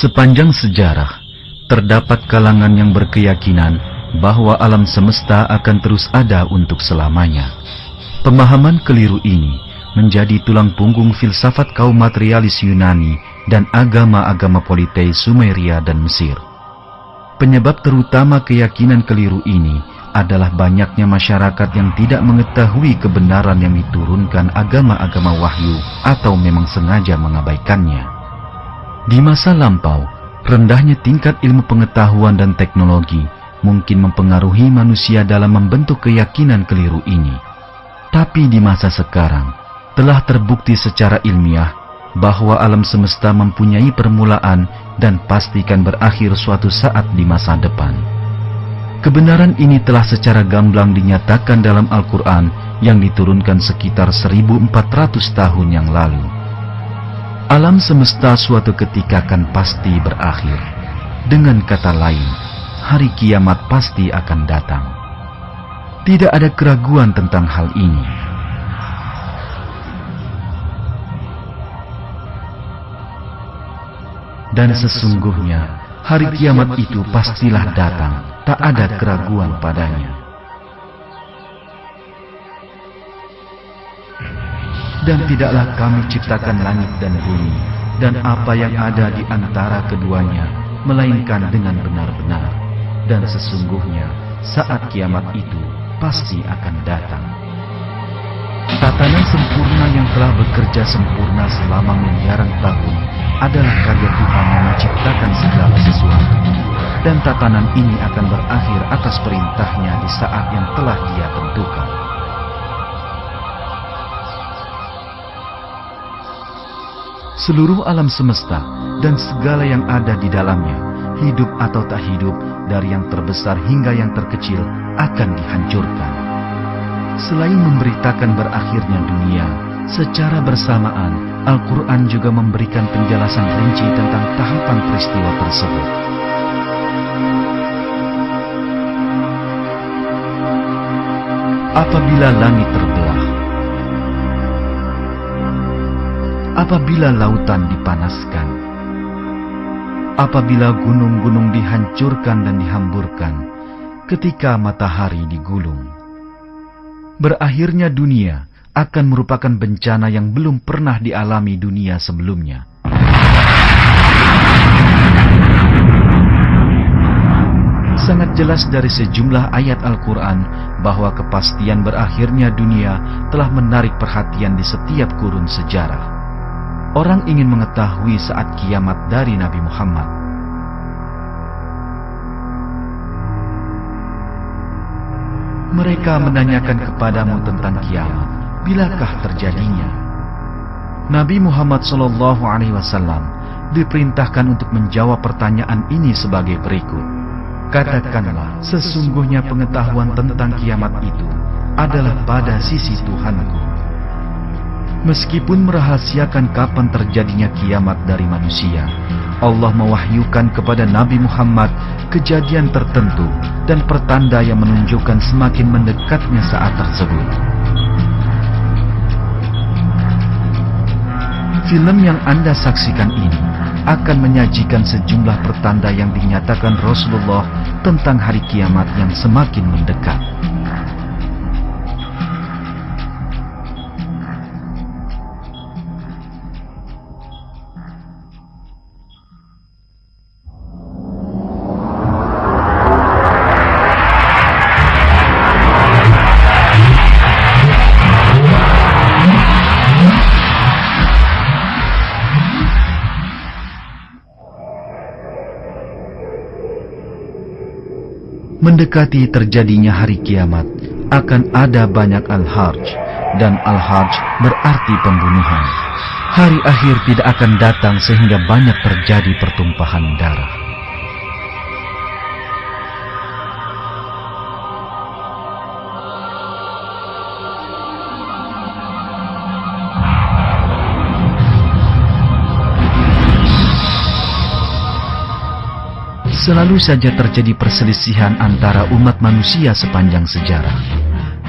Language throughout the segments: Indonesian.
Sepanjang sejarah, terdapat kalangan yang berkeyakinan bahwa alam semesta akan terus ada untuk selamanya. Pemahaman keliru ini menjadi tulang punggung filsafat kaum materialis Yunani dan agama-agama politeis Sumeria dan Mesir. Penyebab terutama keyakinan keliru ini adalah banyaknya masyarakat yang tidak mengetahui kebenaran yang diturunkan agama-agama wahyu atau memang sengaja mengabaikannya. Di masa lampau, rendahnya tingkat ilmu pengetahuan dan teknologi mungkin mempengaruhi manusia dalam membentuk keyakinan keliru ini. Tapi di masa sekarang, telah terbukti secara ilmiah bahwa alam semesta mempunyai permulaan dan pastikan berakhir suatu saat di masa depan. Kebenaran ini telah secara gamblang dinyatakan dalam Al-Quran yang diturunkan sekitar 1400 tahun yang lalu. Alam semesta suatu ketika akan pasti berakhir. Dengan kata lain, hari kiamat pasti akan datang. Tidak ada keraguan tentang hal ini. Dan sesungguhnya, hari kiamat itu pastilah datang, tak ada keraguan padanya. Dan tidaklah kami ciptakan langit dan bumi, dan apa yang ada di antara keduanya, melainkan dengan benar-benar. Dan sesungguhnya, saat kiamat itu pasti akan datang. Tatanan sempurna yang telah bekerja sempurna selama miliaran tahun adalah karya Tuhan yang menciptakan segala sesuatu. Dan tatanan ini akan berakhir atas perintahnya di saat yang telah Dia tentukan. Seluruh alam semesta dan segala yang ada di dalamnya, hidup atau tak hidup, dari yang terbesar hingga yang terkecil, akan dihancurkan. Selain memberitakan berakhirnya dunia, secara bersamaan Al-Quran juga memberikan penjelasan rinci tentang tahapan peristiwa tersebut. Apabila langit terbelah, apabila lautan dipanaskan, apabila gunung-gunung dihancurkan dan dihamburkan, ketika matahari digulung, berakhirnya dunia akan merupakan bencana yang belum pernah dialami dunia sebelumnya. Sangat jelas dari sejumlah ayat Al-Quran bahwa kepastian berakhirnya dunia telah menarik perhatian di setiap kurun sejarah. Orang ingin mengetahui saat kiamat dari Nabi Muhammad. Mereka menanyakan kepadamu tentang kiamat, bilakah terjadinya? Nabi Muhammad SAW diperintahkan untuk menjawab pertanyaan ini sebagai berikut. Katakanlah, sesungguhnya pengetahuan tentang kiamat itu adalah pada sisi Tuhanku. Meskipun merahasiakan kapan terjadinya kiamat dari manusia, Allah mewahyukan kepada Nabi Muhammad kejadian tertentu dan pertanda yang menunjukkan semakin mendekatnya saat tersebut. Film yang Anda saksikan ini akan menyajikan sejumlah pertanda yang dinyatakan Rasulullah tentang hari kiamat yang semakin mendekat. Mendekati terjadinya hari kiamat, akan ada banyak al-harj, dan al-harj berarti pembunuhan. Hari akhir tidak akan datang sehingga banyak terjadi pertumpahan darah. Selalu saja terjadi perselisihan antara umat manusia sepanjang sejarah.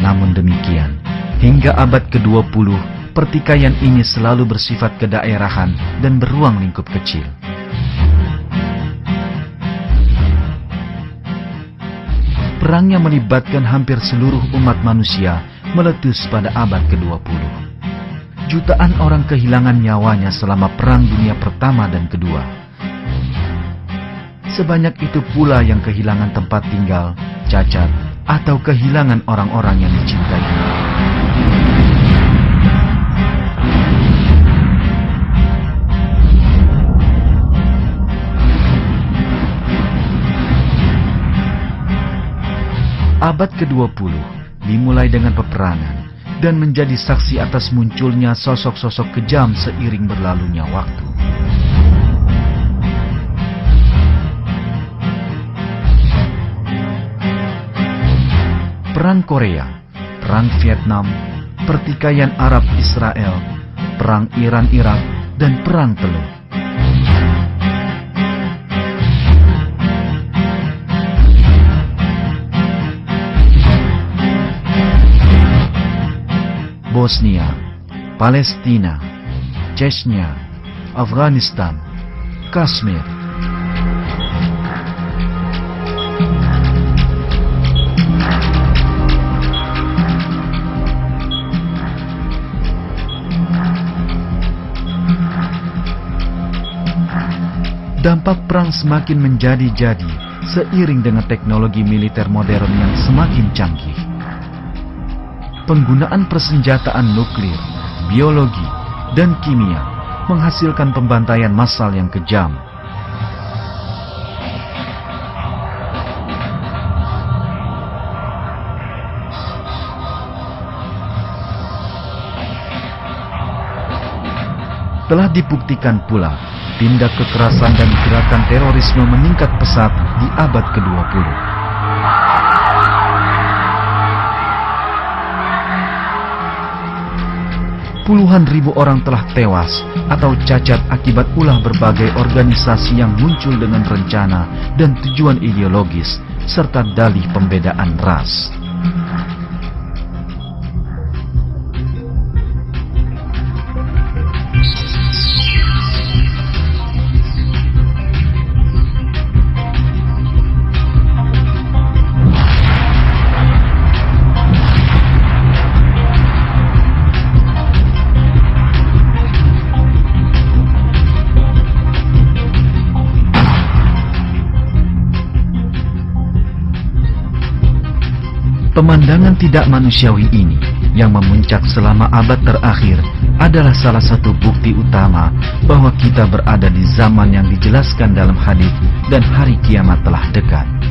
Namun demikian, hingga abad ke-20, pertikaian ini selalu bersifat kedaerahan dan beruang lingkup kecil. Perang yang melibatkan hampir seluruh umat manusia meletus pada abad ke-20. Jutaan orang kehilangan nyawanya selama Perang Dunia Pertama dan Kedua. Sebanyak itu pula yang kehilangan tempat tinggal, cacat, atau kehilangan orang-orang yang dicintainya. Abad ke-20 dimulai dengan peperangan dan menjadi saksi atas munculnya sosok-sosok kejam seiring berlalunya waktu. Perang Korea, Perang Vietnam, pertikaian Arab-Israel, Perang Iran-Irak, dan Perang Teluk. Bosnia, Palestina, Chechnya, Afghanistan, Kashmir. Dampak perang semakin menjadi-jadi seiring dengan teknologi militer modern yang semakin canggih. Penggunaan persenjataan nuklir, biologi, dan kimia menghasilkan pembantaian massal yang kejam. Telah dibuktikan pula, tindak kekerasan dan gerakan terorisme meningkat pesat di abad ke-20. Puluhan ribu orang telah tewas atau cacat akibat ulah berbagai organisasi yang muncul dengan rencana dan tujuan ideologis serta dalih pembedaan ras. Pemandangan tidak manusiawi ini yang memuncak selama abad terakhir adalah salah satu bukti utama bahwa kita berada di zaman yang dijelaskan dalam hadits dan hari kiamat telah dekat.